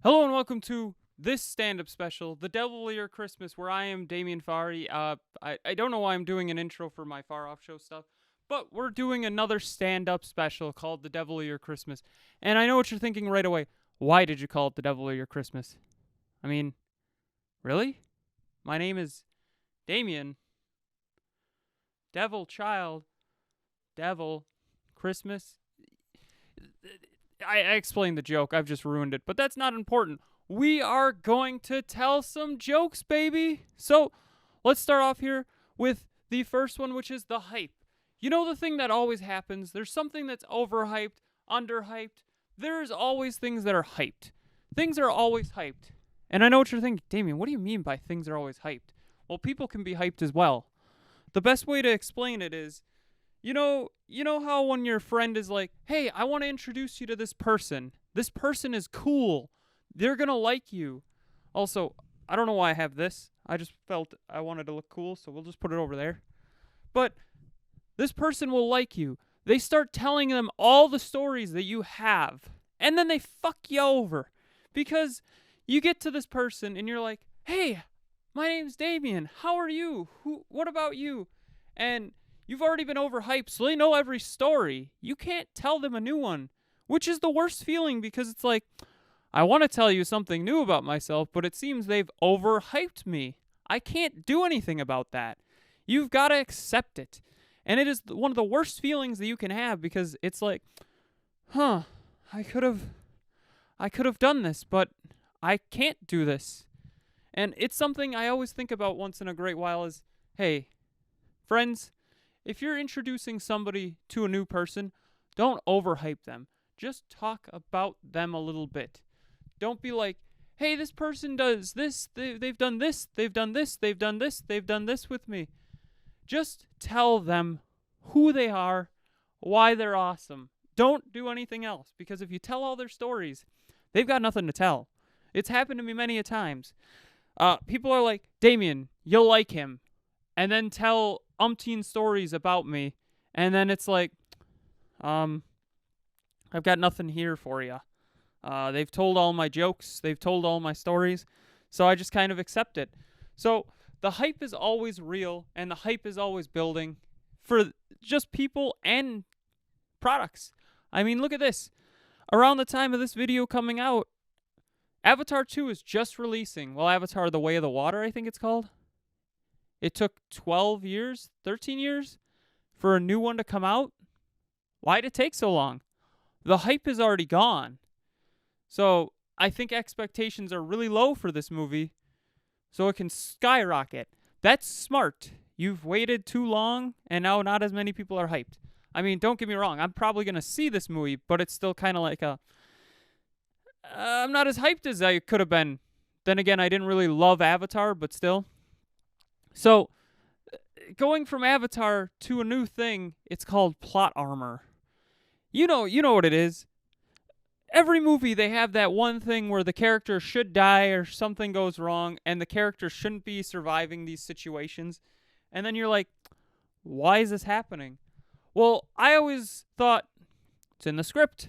Hello and welcome to this stand-up special, The Devil Your Christmas, where I am Damien Fari. I don't know why I'm doing an intro for my Far Off Show stuff, but we're doing another stand-up special called The Devil Your Christmas. And I know what you're thinking right away. Why did you call it The Devil Your Christmas? I mean, really? My name is Damien. Devil Child. Devil. Christmas. I explained the joke. I've just ruined it, but that's not important. We are going to tell some jokes, baby. So let's start off here with the first one, which is the hype. You know the thing that always happens? There's something that's overhyped, underhyped. There's always things that are hyped. Things are always hyped. And I know what you're thinking, Damien, what do you mean by things are always hyped? Well, people can be hyped as well. The best way to explain it is you know how when your friend is like, "Hey, I want to introduce you to this person. This person is cool. They're going to like you." Also, I don't know why I have this. I just felt I wanted to look cool, so we'll just put it over there. But this person will like you. They start telling them all the stories that you have, and then they fuck you over because you get to this person and you're like, "Hey, my name's Damien. How are you? What about you?" And you've already been overhyped, so they know every story. You can't tell them a new one, which is the worst feeling because it's like, I want to tell you something new about myself, but it seems they've overhyped me. I can't do anything about that. You've got to accept it. And it is one of the worst feelings that you can have because it's like, huh, I could have done this, but I can't do this. And it's something I always think about once in a great while is, hey, friends, if you're introducing somebody to a new person, don't overhype them. Just talk about them a little bit. Don't be like, "Hey, this person does this. They've done this. They've done this. They've done this. They've done this with me." Just tell them who they are, why they're awesome. Don't do anything else because if you tell all their stories, they've got nothing to tell. It's happened to me many a times. People are like, "Damien, you'll like him," and then tell umpteen stories about me, and then it's like, I've got nothing here for you. They've told all my jokes, they've told all my stories, so I just kind of accept it. So the hype is always real, and the hype is always building for just people and products. I mean, look at this. Around the time of this video coming out, Avatar 2 is just releasing. Well, Avatar The Way of the Water, I think it's called. It took 12 years, 13 years for a new one to come out. Why'd it take so long? The hype is already gone. So I think expectations are really low for this movie, so it can skyrocket. That's smart. You've waited too long, and now not as many people are hyped. I mean, don't get me wrong. I'm probably going to see this movie, but it's still kind of like I'm not as hyped as I could have been. Then again, I didn't really love Avatar, but still. So, going from Avatar to a new thing, it's called plot armor. You know what it is. Every movie they have that one thing where the character should die or something goes wrong and the character shouldn't be surviving these situations. And then you're like, why is this happening? Well, I always thought it's in the script.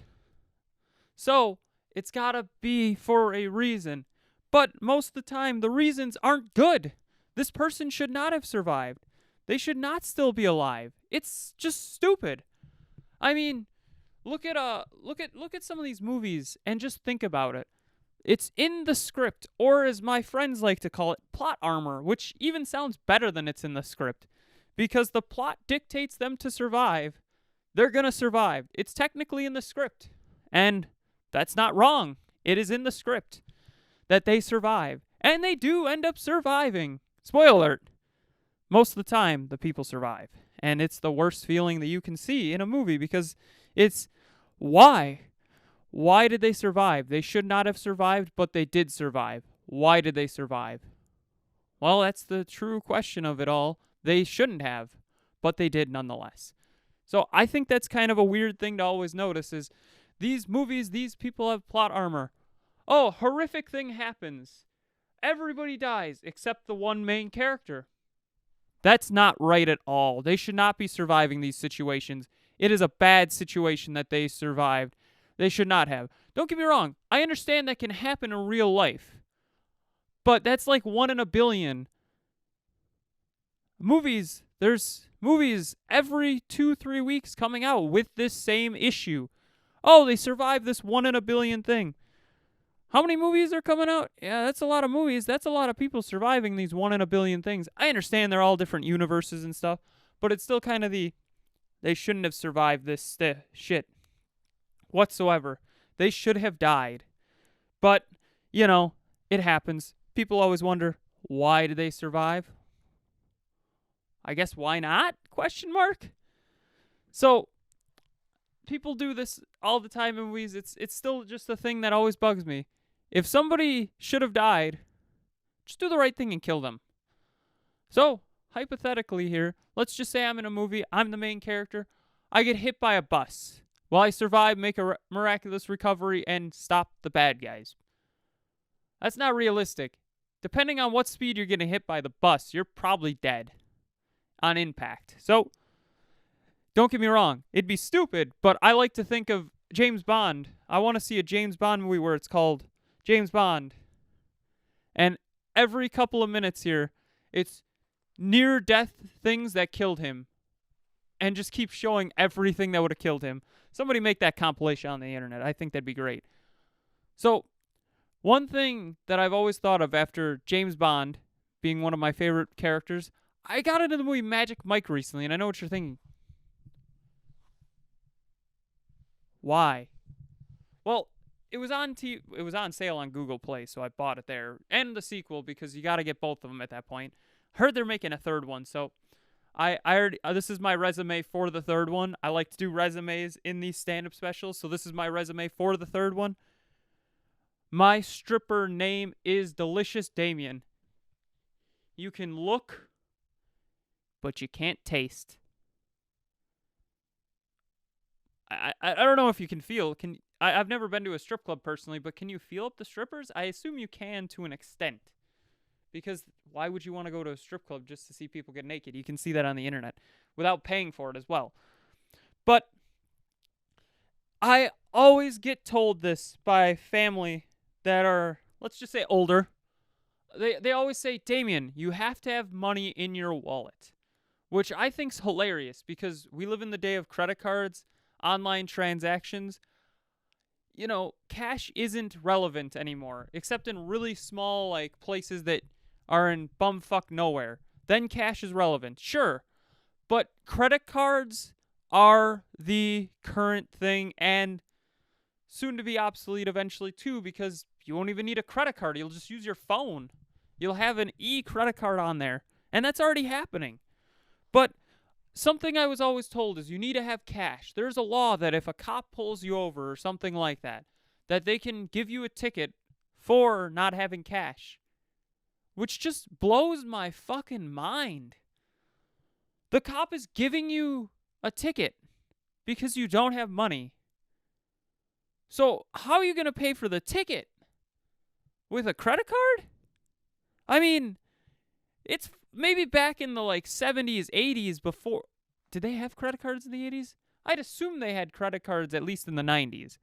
So, it's got to be for a reason. But most of the time the reasons aren't good. This person should not have survived. They should not still be alive. It's just stupid. I mean, look at some of these movies and just think about it. It's in the script, or as my friends like to call it, plot armor, which even sounds better than it's in the script. Because the plot dictates them to survive. They're going to survive. It's technically in the script. And that's not wrong. It is in the script that they survive. And they do end up surviving. Spoiler alert. Most of the time, the people survive. And it's the worst feeling that you can see in a movie because it's why? Why did they survive? They should not have survived, but they did survive. Why did they survive? Well, that's the true question of it all. They shouldn't have, but they did nonetheless. So I think that's kind of a weird thing to always notice is these movies, these people have plot armor. Oh, horrific thing happens. Everybody dies except the one main character. That's not right at all. They should not be surviving these situations. It is a bad situation that they survived. They should not have. Don't get me wrong. I understand that can happen in real life. But that's like 1 in a billion. There's movies every 2-3 weeks coming out with this same issue. Oh, they survived this 1 in a billion thing. How many movies are coming out? Yeah, that's a lot of movies. That's a lot of people surviving these 1 in a billion things. I understand they're all different universes and stuff, but it's still kind of they shouldn't have survived this shit whatsoever. They should have died. But, it happens. People always wonder, why did they survive? I guess why not? Question mark. So people do this all the time in movies. It's still just a thing that always bugs me. If somebody should have died, just do the right thing and kill them. So, hypothetically here, let's just say I'm in a movie, I'm the main character, I get hit by a bus. Well, I survive, make a miraculous recovery, and stop the bad guys. That's not realistic. Depending on what speed you're getting hit by the bus, you're probably dead on impact. So, don't get me wrong, it'd be stupid, but I like to think of James Bond. I want to see a James Bond movie where it's called James Bond. And every couple of minutes here, it's near-death things that killed him. And just keep showing everything that would have killed him. Somebody make that compilation on the internet. I think that'd be great. So, one thing that I've always thought of after James Bond being one of my favorite characters, I got into the movie Magic Mike recently, and I know what you're thinking. Why? Well, it was on sale on Google Play, so I bought it there. And the sequel, because you got to get both of them at that point. Heard they're making a third one, so I already, this is my resume for the third one. I like to do resumes in these stand-up specials, so this is my resume for the third one. My stripper name is Delicious Damien. You can look, but you can't taste. I don't know if you can feel. I've never been to a strip club personally, but can you feel up the strippers? I assume you can to an extent. Because why would you want to go to a strip club just to see people get naked? You can see that on the internet without paying for it as well. But I always get told this by family that are, let's just say, older. They always say, Damien, you have to have money in your wallet. Which I think's hilarious because we live in the day of credit cards, online transactions. Cash isn't relevant anymore, except in really small places that are in bumfuck nowhere. Then cash is relevant, sure. But credit cards are the current thing and soon to be obsolete eventually too, because you won't even need a credit card. You'll just use your phone. You'll have an e-credit card on there, and that's already happening. But something I was always told is you need to have cash. There's a law that if a cop pulls you over or something like that, that they can give you a ticket for not having cash. Which just blows my fucking mind. The cop is giving you a ticket because you don't have money. So how are you going to pay for the ticket? With a credit card? I mean, it's maybe back in the 70s, 80s before. Did they have credit cards in the 80s? I'd assume they had credit cards at least in the 90s.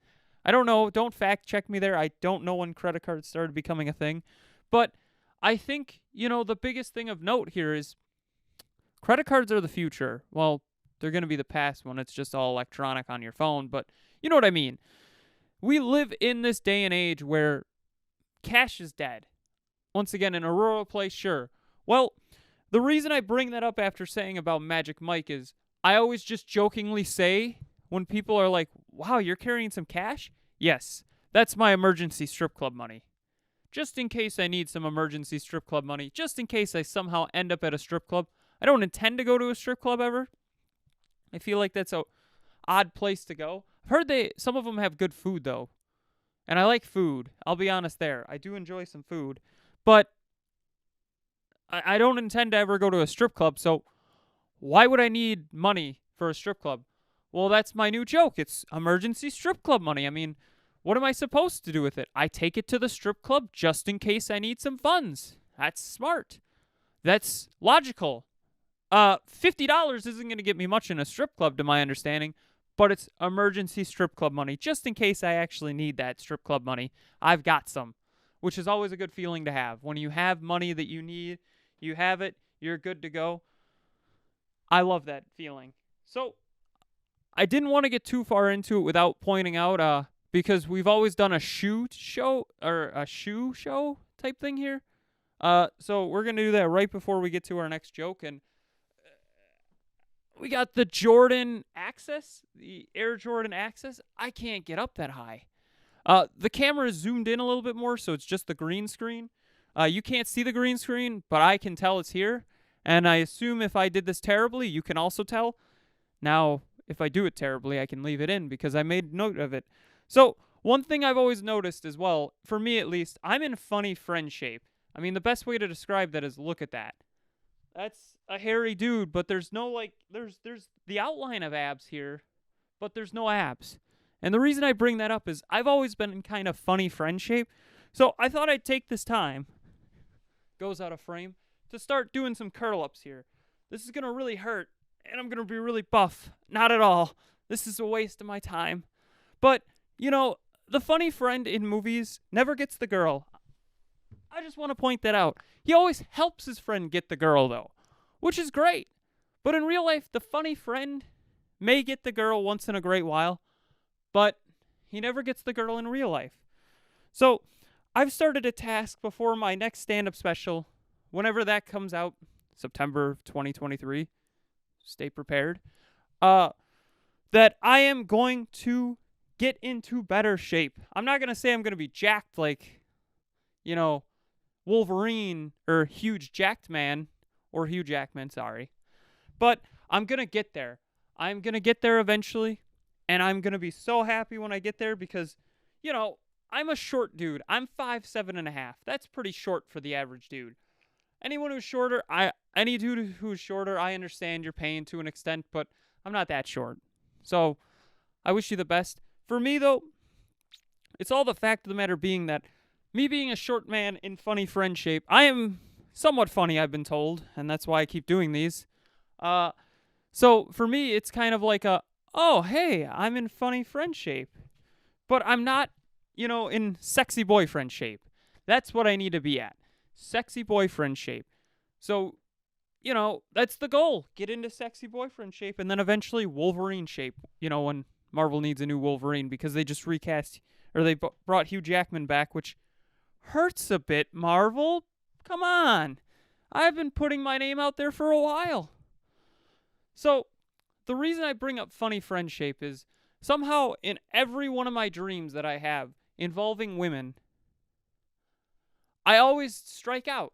I don't know. Don't fact check me there. I don't know when credit cards started becoming a thing. But I think, the biggest thing of note here is credit cards are the future. Well, they're going to be the past when it's just all electronic on your phone. But you know what I mean. We live in this day and age where cash is dead. Once again, in a rural place, sure. Well, the reason I bring that up after saying about Magic Mike is I always just jokingly say when people are like, wow, you're carrying some cash? Yes, that's my emergency strip club money. Just in case I need some emergency strip club money. Just in case I somehow end up at a strip club. I don't intend to go to a strip club ever. I feel like that's a odd place to go. I've heard some of them have good food, though. And I like food. I'll be honest there. I do enjoy some food. But I don't intend to ever go to a strip club, so why would I need money for a strip club? Well, that's my new joke. It's emergency strip club money. I mean, what am I supposed to do with it? I take it to the strip club just in case I need some funds. That's smart. That's logical. $50 isn't going to get me much in a strip club, to my understanding, but it's emergency strip club money. Just in case I actually need that strip club money, I've got some, which is always a good feeling to have. When you have money that you need, you have it, you're good to go. I love that feeling. So I didn't want to get too far into it without pointing out, because we've always done a shoe show type thing here. So we're going to do that right before we get to our next joke. And we got the Jordan Access, the Air Jordan Access. I can't get up that high. The camera is zoomed in a little bit more, so it's just the green screen. You can't see the green screen, but I can tell it's here. And I assume if I did this terribly, you can also tell. Now, if I do it terribly, I can leave it in because I made note of it. So, one thing I've always noticed as well, for me at least, I'm in funny friend shape. I mean, the best way to describe that is look at that. That's a hairy dude, but there's no, there's the outline of abs here, but there's no abs. And the reason I bring that up is I've always been in kind of funny friend shape. So I thought I'd take this time, goes out of frame, to start doing some curl-ups here. This is going to really hurt, and I'm going to be really buff. Not at all. This is a waste of my time. But, the funny friend in movies never gets the girl. I just want to point that out. He always helps his friend get the girl, though, which is great. But in real life, the funny friend may get the girl once in a great while, but he never gets the girl in real life. So I've started a task before my next stand-up special, whenever that comes out, September 2023. Stay prepared. That I am going to get into better shape. I'm not going to say I'm going to be jacked like, Wolverine or Hugh Jackman, sorry. But I'm going to get there. I'm going to get there eventually, and I'm going to be so happy when I get there because, I'm a short dude. I'm 5'7.5". That's pretty short for the average dude. Anyone who's shorter, any dude who's shorter, I understand your pain to an extent, but I'm not that short. So I wish you the best. For me, though, it's all the fact of the matter being that me being a short man in funny friend shape, I am somewhat funny, I've been told, and that's why I keep doing these. So for me, it's kind of like oh, hey, I'm in funny friend shape. But I'm not, in sexy boyfriend shape. That's what I need to be at. Sexy boyfriend shape. So, that's the goal. Get into sexy boyfriend shape and then eventually Wolverine shape, when Marvel needs a new Wolverine because they just recast, or they brought Hugh Jackman back, which hurts a bit, Marvel. Come on. I've been putting my name out there for a while. So, the reason I bring up funny friend shape is somehow in every one of my dreams that I have involving women, I always strike out,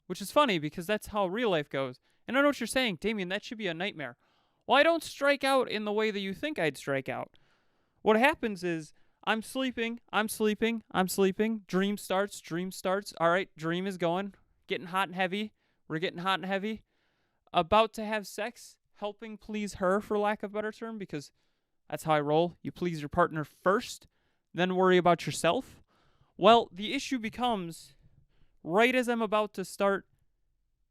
which is funny because that's how real life goes. And I know what you're saying, Damien, that should be a nightmare. Well, I don't strike out in the way that you think I'd strike out. What happens is I'm sleeping. Dream starts. All right, dream is going. Getting hot and heavy. We're getting hot and heavy. About to have sex. Helping please her, for lack of a better term, because that's how I roll. You please your partner first, then worry about yourself. Well, the issue becomes, right as I'm about to start,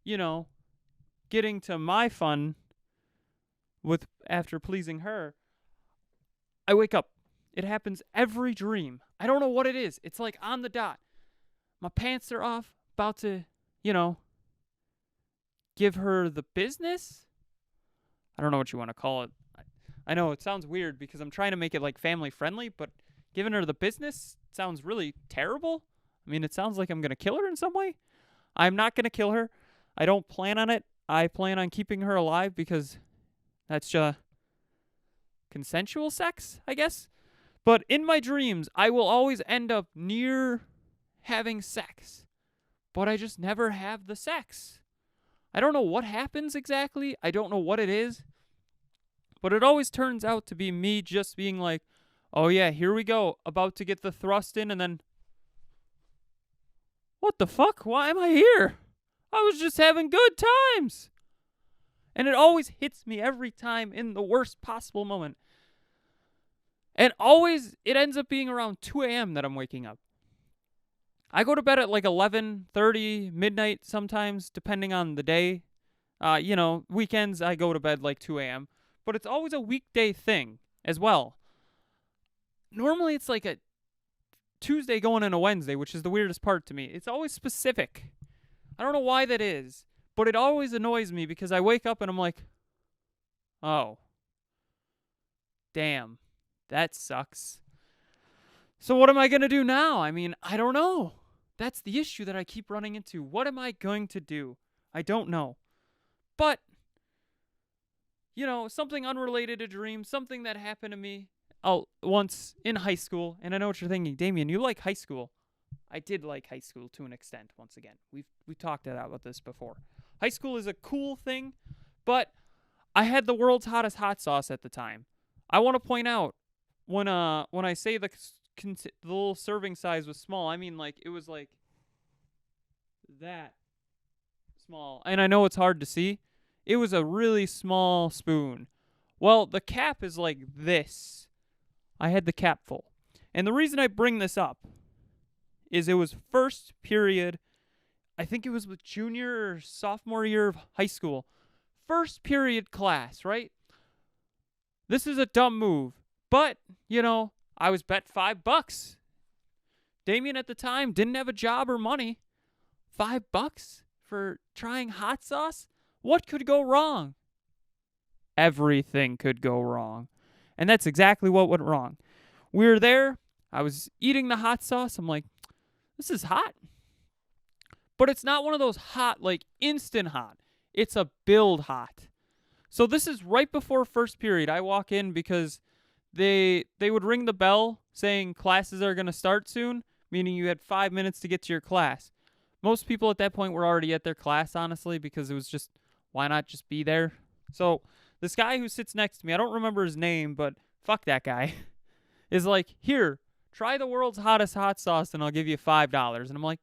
getting to my fun after pleasing her, I wake up. It happens every dream. I don't know what it is. It's like on the dot. My pants are off, about to, give her the business. I don't know what you want to call it. I know it sounds weird because I'm trying to make it like family friendly, but giving her the business sounds really terrible. I mean, it sounds like I'm going to kill her in some way. I'm not going to kill her. I don't plan on it. I plan on keeping her alive because that's just consensual sex, I guess. But in my dreams, I will always end up near having sex, but I just never have the sex. I don't know what happens exactly. I don't know what it is. But it always turns out to be me just being like, oh yeah, here we go. About to get the thrust in and then, what the fuck? Why am I here? I was just having good times. And it always hits me every time in the worst possible moment. And always, it ends up being around 2 a.m. that I'm waking up. I go to bed at like 11:30, midnight sometimes, depending on the day. Weekends I go to bed like 2 a.m. But it's always a weekday thing. as well. Normally it's like a Tuesday going into Wednesday, which is the weirdest part to me. It's always specific. I don't know why that is, but it always annoys me because I wake up and I'm like, oh, damn, that sucks. So what am I going to do now? I mean, I don't know. That's the issue that I keep running into. What am I going to do? I don't know. But, something unrelated to dreams, something that happened to me once in high school. And I know what you're thinking, Damien, you like high school. I did like high school to an extent, once again. We've talked about this before. High school is a cool thing, but I had the world's hottest hot sauce at the time. I want to point out, when I say the little serving size was small, I mean like it was like that small. And I know it's hard to see. It was a really small spoon. Well, the cap is like this. I had the cap full. And the reason I bring this up is it was first period, I think it was with junior or sophomore year of high school. First period class, right? This is a dumb move. But, I was bet $5. Damien at the time didn't have a job or money. $5 for trying hot sauce? What could go wrong? Everything could go wrong. And that's exactly what went wrong. We were there. I was eating the hot sauce. I'm like, this is hot. But it's not one of those hot, like instant hot. It's a build hot. So this is right before first period. I walk in because they would ring the bell saying classes are going to start soon, meaning you had 5 minutes to get to your class. Most people at that point were already at their class, honestly, because it was just, why not just be there? So this guy who sits next to me, I don't remember his name, but fuck that guy, is like, here, try the world's hottest hot sauce and I'll give you $5. And I'm like,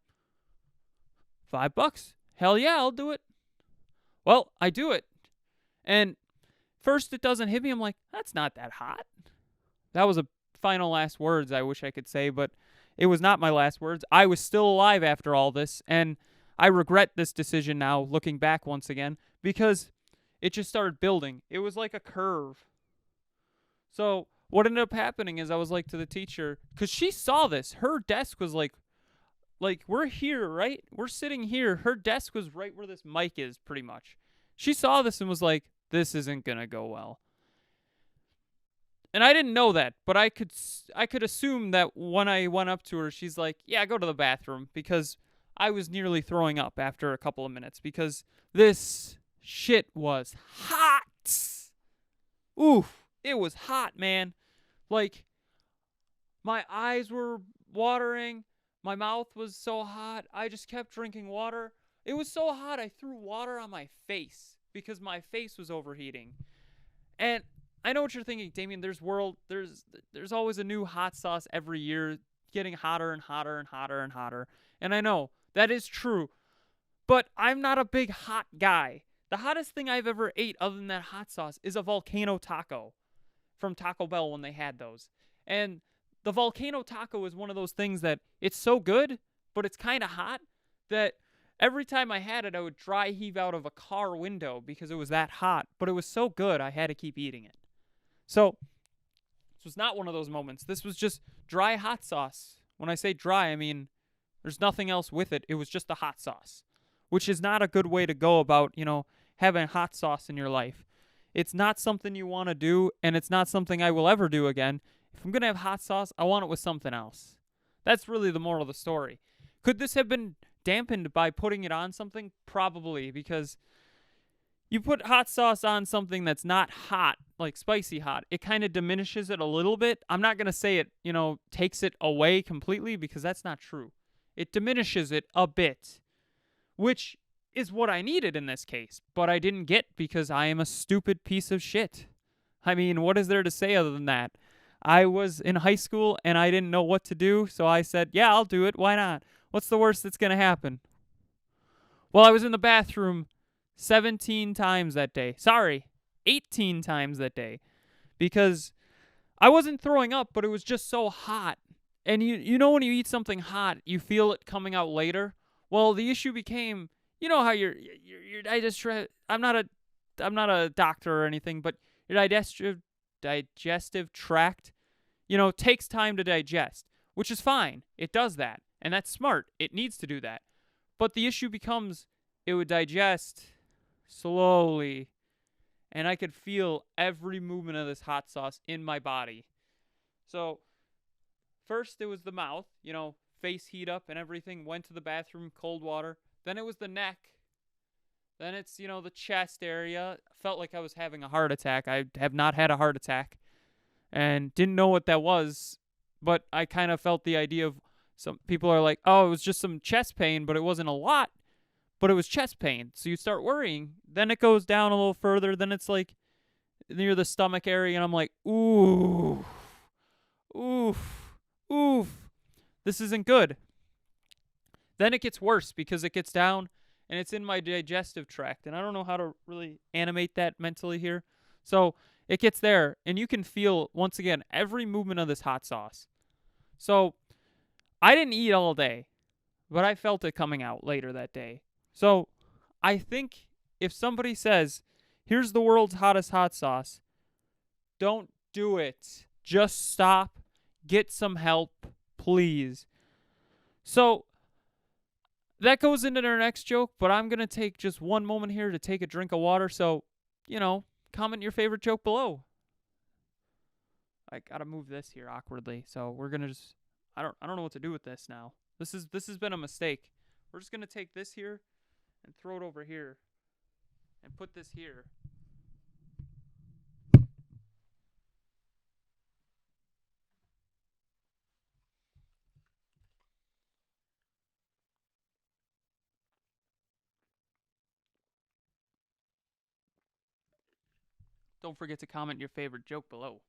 $5? Hell yeah, I'll do it. Well, I do it. And first it doesn't hit me. I'm like, that's not that hot. That was a final last words I wish I could say, but it was not my last words. I was still alive after all this, and I regret this decision now, looking back once again, because it just started building. It was like a curve. So what ended up happening is I was like to the teacher, because she saw this. Her desk was like we're here, right? We're sitting here. Her desk was right where this mic is, pretty much. She saw this and was like, this isn't going to go well. And I didn't know that, but I could assume that when I went up to her, she's like, yeah, go to the bathroom, because I was nearly throwing up after a couple of minutes because this shit was hot. Oof, it was hot, man. Like, my eyes were watering. My mouth was so hot. I just kept drinking water. It was so hot, I threw water on my face because my face was overheating. And I know what you're thinking, Damien. There's always a new hot sauce every year, getting hotter and hotter and hotter and hotter. And I know that is true, but I'm not a big hot guy. The hottest thing I've ever ate other than that hot sauce is a volcano taco from Taco Bell when they had those. And the volcano taco is one of those things that it's so good, but it's kind of hot that every time I had it, I would dry heave out of a car window because it was that hot. But it was so good, I had to keep eating it. So this was not one of those moments. This was just dry hot sauce. When I say dry, I mean there's nothing else with it. It was just the hot sauce, which is not a good way to go about, having hot sauce in your life. It's not something you want to do, and it's not something I will ever do again. If I'm going to have hot sauce, I want it with something else. That's really the moral of the story. Could this have been dampened by putting it on something? Probably, because you put hot sauce on something that's not hot, like spicy hot, it kind of diminishes it a little bit. I'm not going to say it, takes it away completely, because that's not true. It diminishes it a bit, which is what I needed in this case, but I didn't get because I am a stupid piece of shit. I mean, what is there to say other than that? I was in high school and I didn't know what to do, so I said, yeah, I'll do it. Why not? What's the worst that's going to happen? Well, I was in the bathroom 17 times that day. Sorry, 18 times that day. Because I wasn't throwing up, but it was just so hot. And you know when you eat something hot, you feel it coming out later? Well, the issue became, how your digestion, I'm not a doctor or anything, but your digestive tract, takes time to digest, which is fine. It does that. And that's smart. It needs to do that. But the issue becomes it would digest slowly. And I could feel every movement of this hot sauce in my body. So, first it was the mouth, face heat up and everything. Went to the bathroom, cold water. Then it was the neck. Then it's, the chest area. Felt like I was having a heart attack. I have not had a heart attack. And didn't know what that was. But I kind of felt the idea of some people are like, oh, it was just some chest pain, but it wasn't a lot. But it was chest pain. So you start worrying. Then it goes down a little further. Then it's like near the stomach area. And I'm like, ooh, oof, oof. This isn't good. Then it gets worse because it gets down and it's in my digestive tract. And I don't know how to really animate that mentally here. So it gets there. And you can feel, once again, every movement of this hot sauce. So I didn't eat all day, but I felt it coming out later that day. So I think if somebody says, here's the world's hottest hot sauce, don't do it. Just stop. Get some help, please. So that goes into our next joke, but I'm going to take just one moment here to take a drink of water. So, comment your favorite joke below. I got to move this here awkwardly. So we're going to just, I don't know what to do with this now. This has been a mistake. We're just going to take this here and throw it over here and put this here. Don't forget to comment your favorite joke below.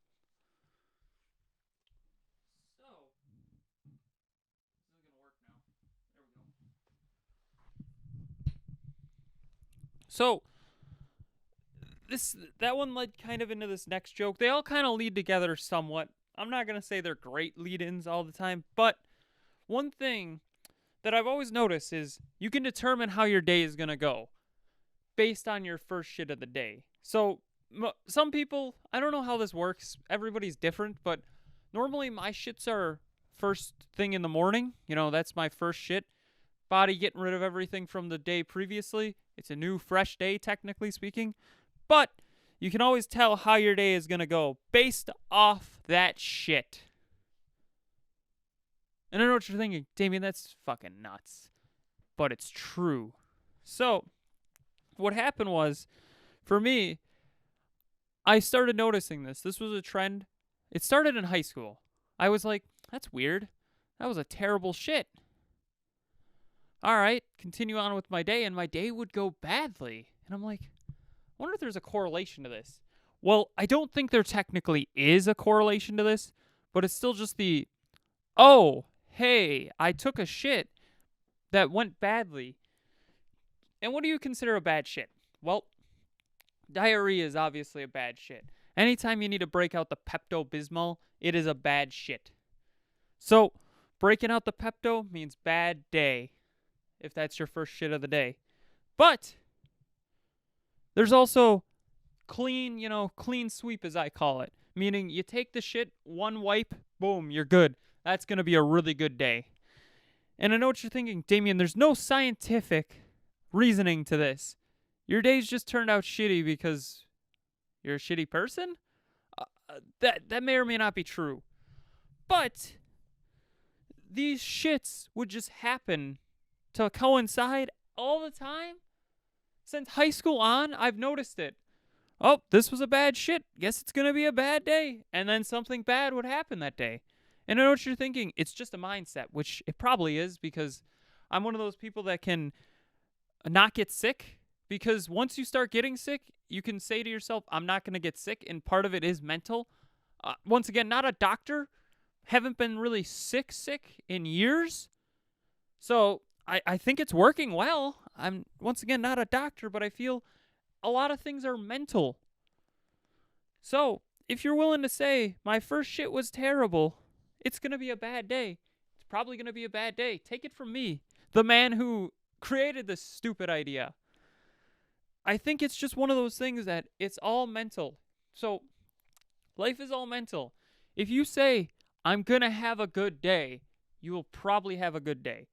So, this isn't going to work now. There we go. So, that one led kind of into this next joke. They all kind of lead together somewhat. I'm not going to say they're great lead-ins all the time, but one thing that I've always noticed is you can determine how your day is going to go based on your first shit of the day. So, some people, I don't know how this works. Everybody's different, but normally my shits are first thing in the morning. That's my first shit. Body getting rid of everything from the day previously. It's a new, fresh day, technically speaking. But you can always tell how your day is going to go based off that shit. And I know what you're thinking, Damien, that's fucking nuts. But it's true. So, what happened was, for me, I started noticing this. This was a trend. It started in high school. I was like, that's weird. That was a terrible shit. All right, continue on with my day, and my day would go badly. And I'm like, I wonder if there's a correlation to this. Well, I don't think there technically is a correlation to this, but it's still just the, oh, hey, I took a shit that went badly. And what do you consider a bad shit? Well, diarrhea is obviously a bad shit. Anytime you need to break out the Pepto-Bismol, it is a bad shit. So, breaking out the Pepto means bad day, if that's your first shit of the day. But there's also clean sweep, as I call it. Meaning you take the shit, one wipe, boom, you're good. That's going to be a really good day. And I know what you're thinking, Damien, there's no scientific reasoning to this. Your days just turned out shitty because you're a shitty person? That may or may not be true. But these shits would just happen to coincide all the time. Since high school on, I've noticed it. Oh, this was a bad shit. Guess it's going to be a bad day. And then something bad would happen that day. And I know what you're thinking. It's just a mindset, which it probably is because I'm one of those people that can not get sick. Because once you start getting sick, you can say to yourself, I'm not going to get sick. And part of it is mental. Once again, not a doctor. Haven't been really sick in years. So I think it's working well. I'm, once again, not a doctor, but I feel a lot of things are mental. So if you're willing to say, my first shit was terrible, it's going to be a bad day. It's probably going to be a bad day. Take it from me, the man who created this stupid idea. I think it's just one of those things that it's all mental. So Life is all mental. If you say, I'm going to have a good day, you will probably have a good day.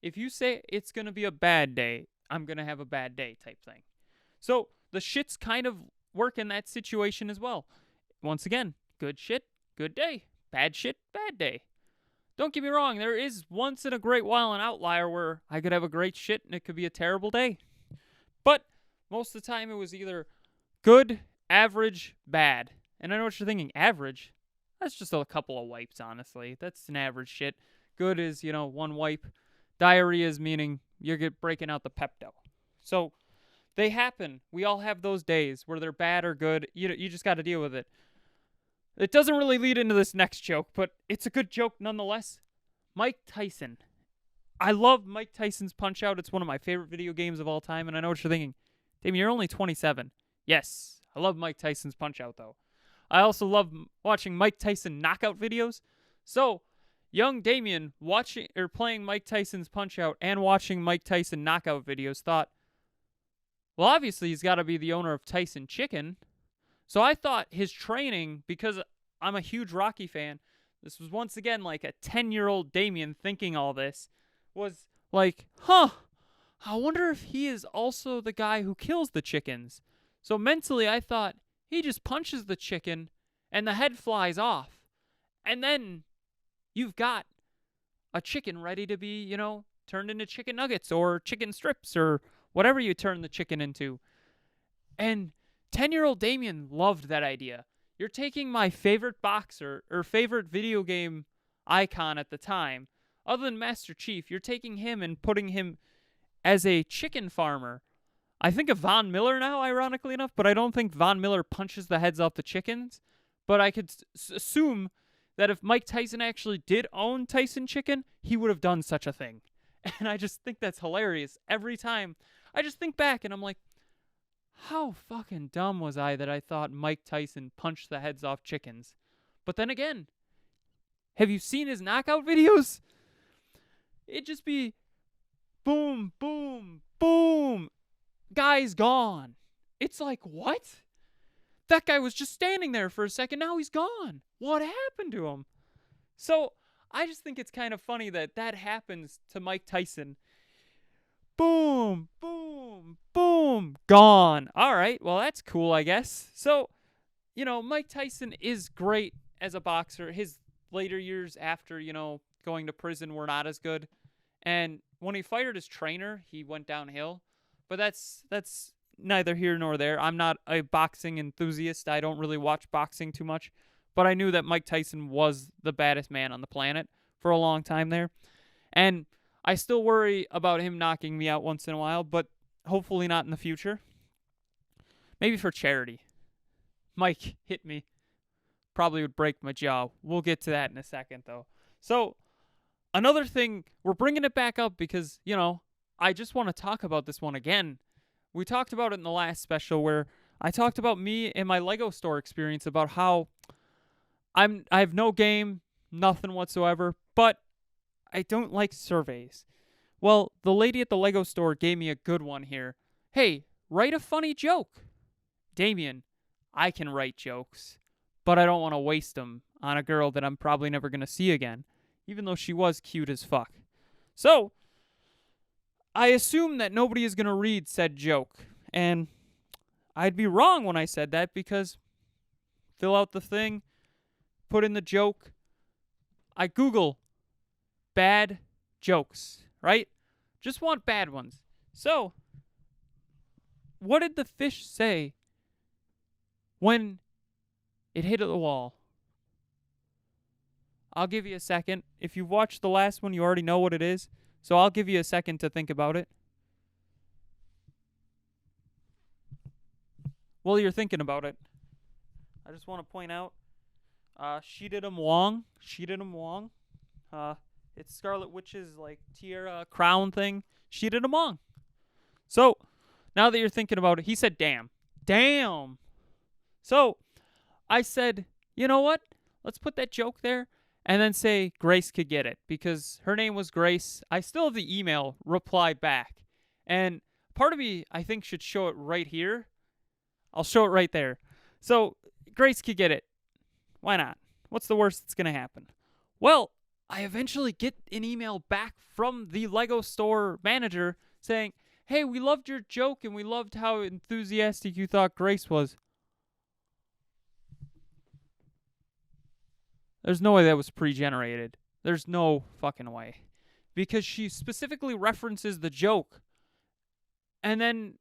If you say it's going to be a bad day, I'm going to have a bad day type thing. So the shits kind of work in that situation as well. Once again, good shit, good day. Bad shit, bad day. Don't get me wrong, there is once in a great while an outlier where I could have a great shit and it could be a terrible day. But most of the time it was either good, average, bad. And I know what you're thinking, average? That's just a couple of wipes, honestly. That's an average shit. Good is, one wipe. Diarrhea is meaning you're breaking out the Pepto. So they happen. We all have those days where they're bad or good. You just got to deal with it. It doesn't really lead into this next joke, but it's a good joke nonetheless. Mike Tyson. I love Mike Tyson's Punch-Out. It's one of my favorite video games of all time, and I know what you're thinking. Damien, you're only 27. Yes, I love Mike Tyson's Punch-Out, though. I also love watching Mike Tyson knockout videos. So, young Damien playing Mike Tyson's Punch-Out and watching Mike Tyson knockout videos thought, well, obviously he's got to be the owner of Tyson Chicken. So I thought his training, because I'm a huge Rocky fan, this was once again like a 10-year-old Damien thinking all this, was like, I wonder if he is also the guy who kills the chickens. So mentally I thought, he just punches the chicken and the head flies off. And then you've got a chicken ready to be, turned into chicken nuggets or chicken strips or whatever you turn the chicken into. And 10-year-old Damien loved that idea. You're taking my favorite boxer or favorite video game icon at the time, other than Master Chief, you're taking him and putting him as a chicken farmer. I think of Von Miller now, ironically enough, but I don't think Von Miller punches the heads off the chickens. But I could assume that if Mike Tyson actually did own Tyson Chicken, he would have done such a thing. And I just think that's hilarious. Every time I just think back and I'm like, how fucking dumb was I that I thought Mike Tyson punched the heads off chickens? But then again, have you seen his knockout videos? It'd just be boom, boom, boom. Guy's gone. It's like, what? That guy was just standing there for a second. Now he's gone. What happened to him? So I just think it's kind of funny that happens to Mike Tyson. Boom, boom, boom, gone. All right, well, that's cool, I guess. So, Mike Tyson is great as a boxer. His later years after, going to prison were not as good. And when he fired his trainer, he went downhill. But that's neither here nor there. I'm not a boxing enthusiast. I don't really watch boxing too much. But I knew that Mike Tyson was the baddest man on the planet for a long time there. And I still worry about him knocking me out once in a while, but hopefully not in the future. Maybe for charity. Mike hit me. Probably would break my jaw. We'll get to that in a second, though. So, another thing, we're bringing it back up because, I just want to talk about this one again. We talked about it in the last special where I talked about me and my Lego store experience about how I have no game, nothing whatsoever, but I don't like surveys. Well, the lady at the Lego store gave me a good one here. Hey, write a funny joke. Damien, I can write jokes, but I don't want to waste them on a girl that I'm probably never going to see again, even though she was cute as fuck. So, I assume that nobody is going to read said joke, and I'd be wrong when I said that because fill out the thing, put in the joke. I Google bad jokes, right? Just want bad ones. So, what did the fish say when it hit the wall? I'll give you a second. If you've watched the last one, you already know what it is. So I'll give you a second to think about it. While you're thinking about it, I just want to point out, She Did 'Em Wong. It's Scarlet Witch's tiara crown thing. She did 'em wrong. So now that you're thinking about it, he said, damn. So I said, you know what? Let's put that joke there and then say Grace could get it because her name was Grace. I still have the email reply back. And part of me, I think, should show it right here. I'll show it right there. So Grace could get it. Why not? What's the worst that's going to happen? Well, I eventually get an email back from the Lego store manager saying, hey, we loved your joke and we loved how enthusiastic you thought Grace was. There's no way that was pre-generated. There's no fucking way. Because she specifically references the joke. And then,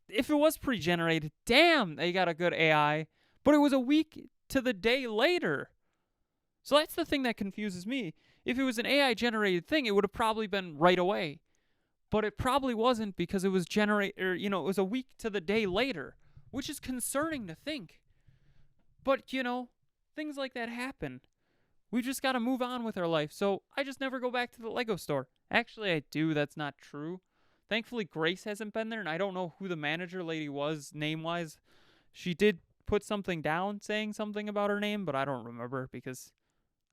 if it was pre-generated, damn, they got a good AI. But it was a week to the day later. So that's the thing that confuses me. If it was an AI-generated thing, it would have probably been right away. But it probably wasn't because it was it was a week to the day later. Which is concerning to think. But, things like that happen. We just got to move on with our life. So I just never go back to the Lego store. Actually, I do. That's not true. Thankfully, Grace hasn't been there, and I don't know who the manager lady was name-wise. She did put something down saying something about her name, but I don't remember because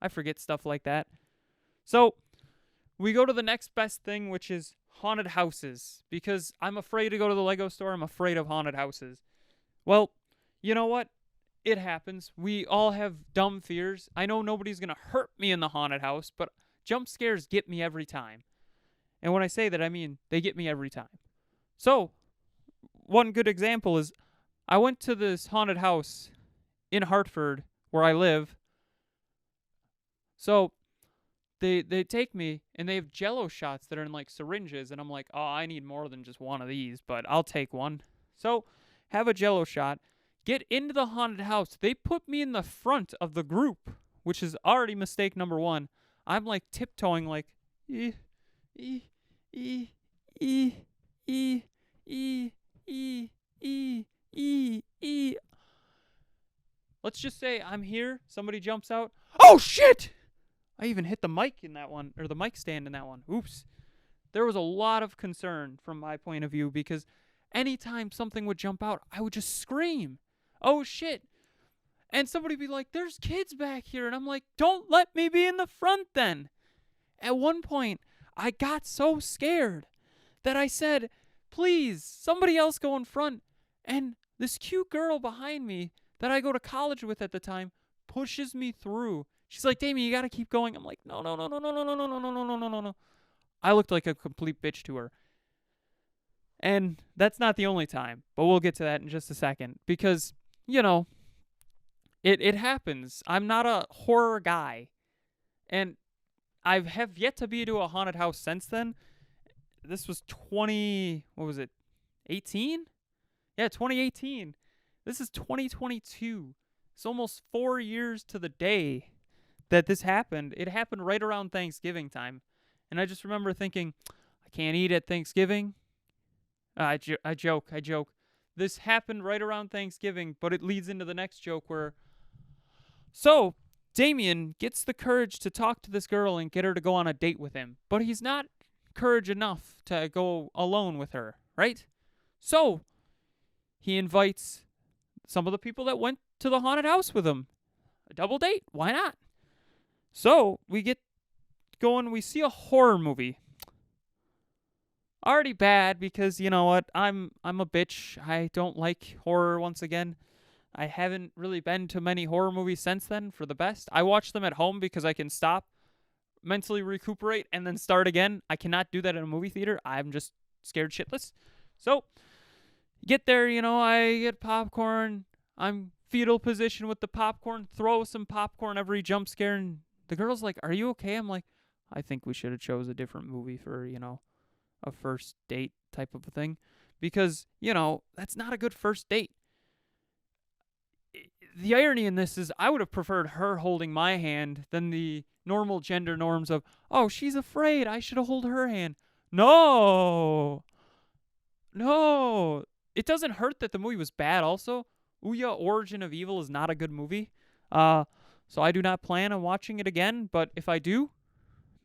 I forget stuff like that. So we go to the next best thing, which is haunted houses, because I'm afraid to go to the Lego store. I'm afraid of haunted houses. Well, you know what? It happens. We all have dumb fears. I know nobody's going to hurt me in the haunted house, but jump scares get me every time. And when I say that, I mean they get me every time. So, one good example is I went to this haunted house in Hartford where I live. So, they take me and they have Jello shots that are in like syringes, and I'm like, oh, I need more than just one of these, but I'll take one. So, have a Jello shot. Get into the haunted house. They put me in the front of the group, which is already mistake number one. I'm like tiptoeing like, let's just say I'm here. Somebody jumps out. Oh, shit! I even hit the mic in that one, or the mic stand in that one. Oops. There was a lot of concern from my point of view because anytime something would jump out, I would just scream. Oh, shit. And somebody would be like, there's kids back here. And I'm like, don't let me be in the front then. At one point, I got so scared that I said, please, somebody else go in front. And this cute girl behind me that I go to college with at the time pushes me through. She's like, Damien, you got to keep going. I'm like, no. I looked like a complete bitch to her. And that's not the only time, but we'll get to that in just a second because, it happens. I'm not a horror guy. And I have yet to be to a haunted house since then. This was 18? Yeah, 2018. This is 2022. It's almost 4 years to the day that this happened. It happened right around Thanksgiving time. And I just remember thinking, I can't eat at Thanksgiving. I joke. This happened right around Thanksgiving, but it leads into the next joke where... So, Damien gets the courage to talk to this girl and get her to go on a date with him. But he's not courage enough to go alone with her, right? So, he invites some of the people that went to the haunted house with him. A double date, why not? So, we get going, we see a horror movie. Already bad because, you know what, I'm a bitch. I don't like horror once again. I haven't really been to many horror movies since then for the best. I watch them at home because I can stop, mentally recuperate, and then start again. I cannot do that in a movie theater. I'm just scared shitless. So, get there, I get popcorn. I'm fetal position with the popcorn. Throw some popcorn every jump scare. And the girl's like, are you okay? I'm like, I think we should have chose a different movie for, a first date type of a thing. Because, that's not a good first date. The irony in this is I would have preferred her holding my hand than the normal gender norms of, oh, she's afraid, I should hold her hand. No. It doesn't hurt that the movie was bad also. Ouya Origin of Evil is not a good movie. So I do not plan on watching it again, but if I do,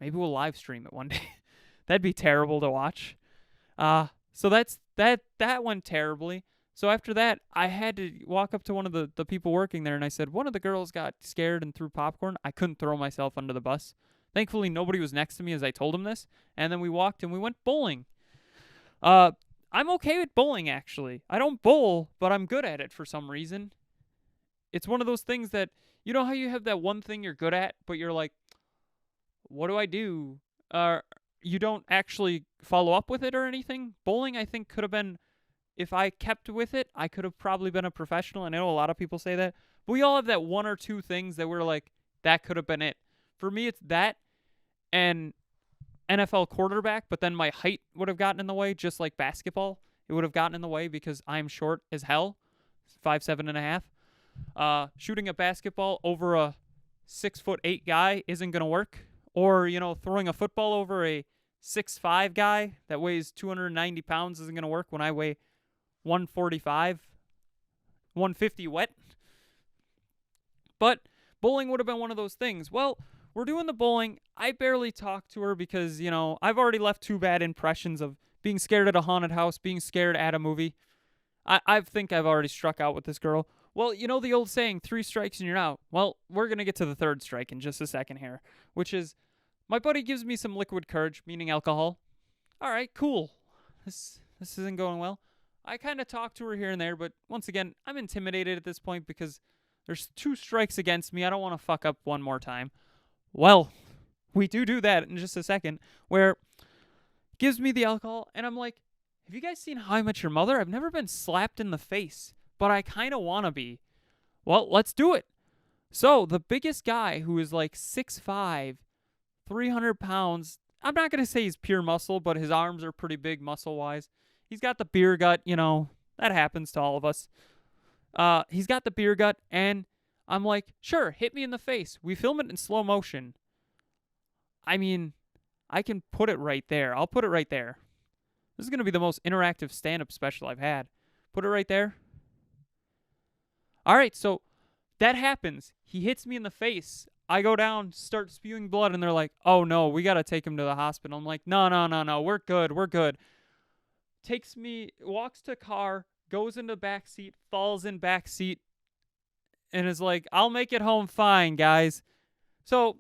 maybe we'll live stream it one day. That'd be terrible to watch. So that went terribly. So after that, I had to walk up to one of the people working there, and I said, one of the girls got scared and threw popcorn. I couldn't throw myself under the bus. Thankfully, nobody was next to me as I told him this. And then we walked and we went bowling. I'm okay with bowling, actually. I don't bowl, but I'm good at it for some reason. It's one of those things that You know how you have that one thing you're good at, but you're like, what do I do? You don't actually follow up with it or anything. Bowling, I think, could have been, if I kept with it, I could have probably been a professional. I know a lot of people say that. But we all have that one or two things that we're like, that could have been it. For me, it's that and NFL quarterback, but then my height would have gotten in the way, just like basketball. It would have gotten in the way because I'm short as hell, 5'7.5". Shooting a basketball over a 6'8" guy isn't gonna work. Or, throwing a football over a 6'5" guy that weighs 290 pounds isn't gonna work when I weigh 145, 150 wet. But bowling would have been one of those things. Well, we're doing the bowling. I barely talked to her because, I've already left 2 bad impressions of being scared at a haunted house, being scared at a movie. I think I've already struck out with this girl. Well, the old saying, 3 strikes and you're out. Well, we're going to get to the 3rd strike in just a second here, which is my buddy gives me some liquid courage, meaning alcohol. All right, cool. This isn't going well. I kind of talked to her here and there, but once again, I'm intimidated at this point because there's 2 strikes against me. I don't want to fuck up one more time. Well, we do that in just a second, where gives me the alcohol, and I'm like, have you guys seen How I Met Your Mother? I've never been slapped in the face, but I kind of want to be. Well, let's do it. So, the biggest guy who is like 6'5", 300 pounds, I'm not going to say he's pure muscle, but his arms are pretty big muscle-wise. He's got the beer gut, that happens to all of us. He's got the beer gut, and I'm like, sure, hit me in the face. We film it in slow motion. I mean, I can put it right there. I'll put it right there. This is going to be the most interactive stand-up special I've had. Put it right there. All right, so that happens. He hits me in the face. I go down, start spewing blood, and they're like, oh, no, we got to take him to the hospital. I'm like, no, we're good. Takes me, walks to car, goes into back seat, falls in back seat, and is like, I'll make it home fine, guys. So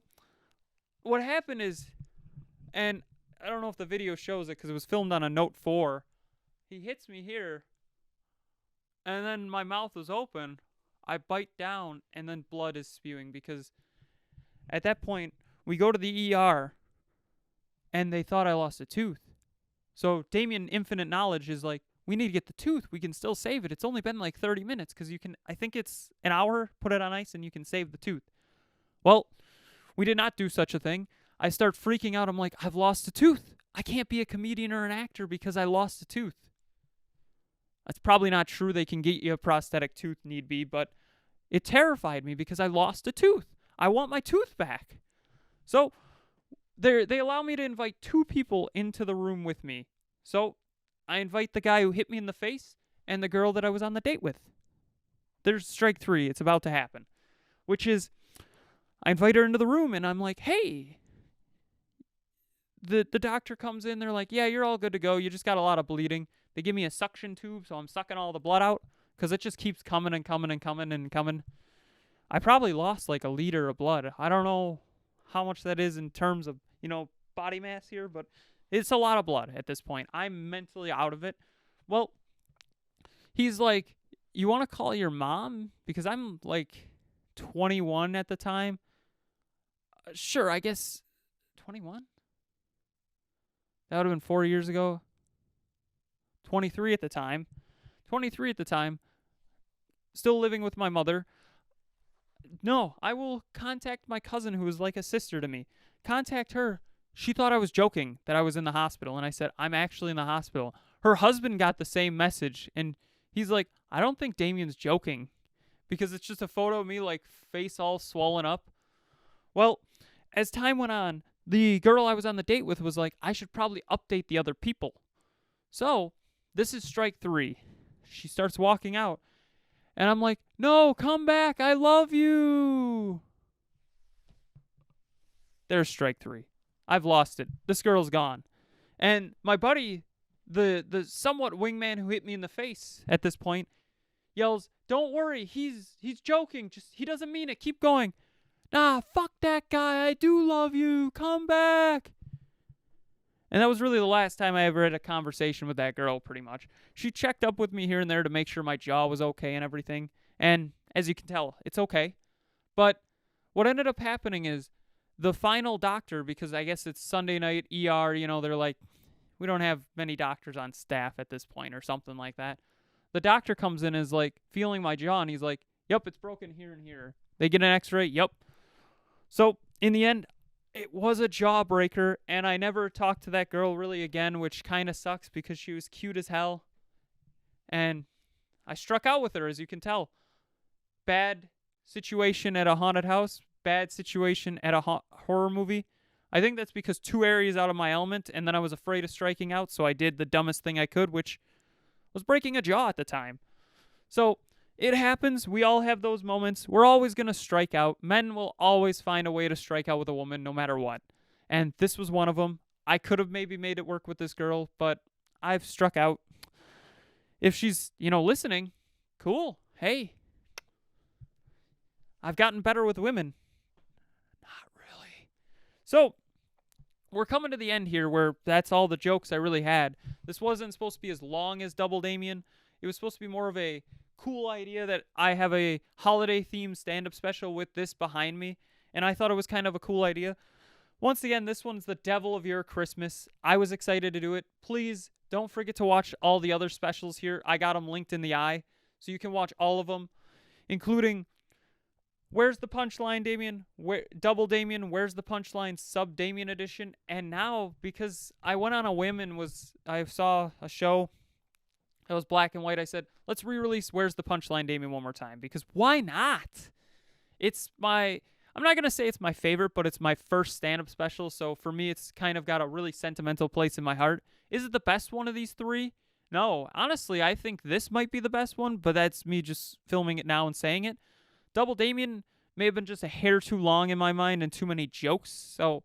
what happened is, and I don't know if the video shows it because it was filmed on a Note 4. He hits me here, and then my mouth was open. I bite down, and then blood is spewing because at that point, we go to the ER, and they thought I lost a tooth. So Damien Infinite Knowledge is like, we need to get the tooth. We can still save it. It's only been like 30 minutes because I think it's an hour, put it on ice, and you can save the tooth. Well, we did not do such a thing. I start freaking out. I'm like, I've lost a tooth. I can't be a comedian or an actor because I lost a tooth. That's probably not true. They can get you a prosthetic tooth need be, but it terrified me because I lost a tooth. I want my tooth back. So they allow me to invite 2 people into the room with me. So I invite the guy who hit me in the face and the girl that I was on the date with. There's strike 3. It's about to happen. Which is, I invite her into the room and I'm like, hey. The doctor comes in. They're like, yeah, you're all good to go. You just got a lot of bleeding. They give me a suction tube, so I'm sucking all the blood out because it just keeps coming and coming and coming and coming. I probably lost like a liter of blood. I don't know how much that is in terms of, body mass here, but it's a lot of blood at this point. I'm mentally out of it. Well, he's like, you want to call your mom? Because I'm like 21 at the time. Sure, I guess 21? That would have been 4 years ago. 23 at the time. Still living with my mother. No, I will contact my cousin who is like a sister to me. Contact her. She thought I was joking that I was in the hospital, and I said, I'm actually in the hospital. Her husband got the same message, and he's like, I don't think Damien's joking because it's just a photo of me, like, face all swollen up. Well, as time went on, the girl I was on the date with was like, I should probably update the other people. So, this is strike 3. She starts walking out, and I'm like, no, come back. I love you. There's strike 3. I've lost it. This girl's gone. And my buddy, the somewhat wingman who hit me in the face at this point, yells, don't worry, he's joking. Just he doesn't mean it. Keep going. Nah, fuck that guy. I do love you. Come back. And that was really the last time I ever had a conversation with that girl, pretty much. She checked up with me here and there to make sure my jaw was okay and everything. And as you can tell, it's okay. But what ended up happening is the final doctor, because I guess it's Sunday night ER, they're like, we don't have many doctors on staff at this point or something like that. The doctor comes in and is like feeling my jaw, and he's like, yep, it's broken here and here. They get an x-ray. Yep. So in the end, it was a jawbreaker, and I never talked to that girl really again, which kind of sucks because she was cute as hell. And I struck out with her, as you can tell. Bad situation at a haunted house, bad situation at a horror movie. I think that's because 2 areas out of my element, and then I was afraid of striking out, so I did the dumbest thing I could, which was breaking a jaw at the time. So it happens. We all have those moments. We're always going to strike out. Men will always find a way to strike out with a woman no matter what. And this was one of them. I could have maybe made it work with this girl, but I've struck out. If she's, listening, cool. Hey, I've gotten better with women. Not really. So we're coming to the end here where that's all the jokes I really had. This wasn't supposed to be as long as Double Damien. It was supposed to be more of a cool idea that I have a holiday-themed stand-up special with this behind me, and I thought it was kind of a cool idea. Once again, this one's the Devil of Your Christmas. I was excited to do it. Please don't forget to watch all the other specials here. I got them linked in the eye, so you can watch all of them, including Where's the Punchline, Damien? Double Damien, Where's the Punchline, Sub Damien edition. And now, because I went on a whim and I saw a show that was black and white, I said, let's re-release Where's the Punchline, Damien one more time. Because why not? I'm not going to say it's my favorite, but it's my first stand-up special. So for me, it's kind of got a really sentimental place in my heart. Is it the best one of these 3? No. Honestly, I think this might be the best one, but that's me just filming it now and saying it. Double Damien may have been just a hair too long in my mind and too many jokes, so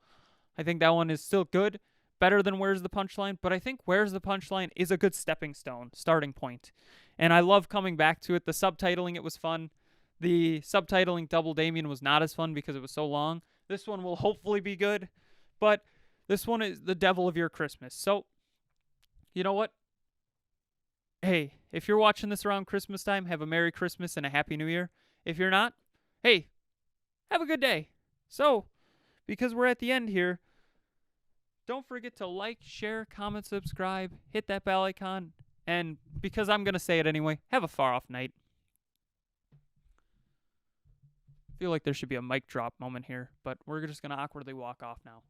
I think that one is still good, better than Where's the Punchline, but I think Where's the Punchline is a good stepping stone, starting point, and I love coming back to it. The subtitling, it was fun. The subtitling Double Damien was not as fun because it was so long. This one will hopefully be good, but this one is the Devil of Your Christmas, so you know what? Hey, if you're watching this around Christmas time, have a Merry Christmas and a Happy New Year. If you're not, hey, have a good day. So, because we're at the end here, don't forget to like, share, comment, subscribe, hit that bell icon, and because I'm going to say it anyway, have a far-off night. I feel like there should be a mic drop moment here, but we're just going to awkwardly walk off now.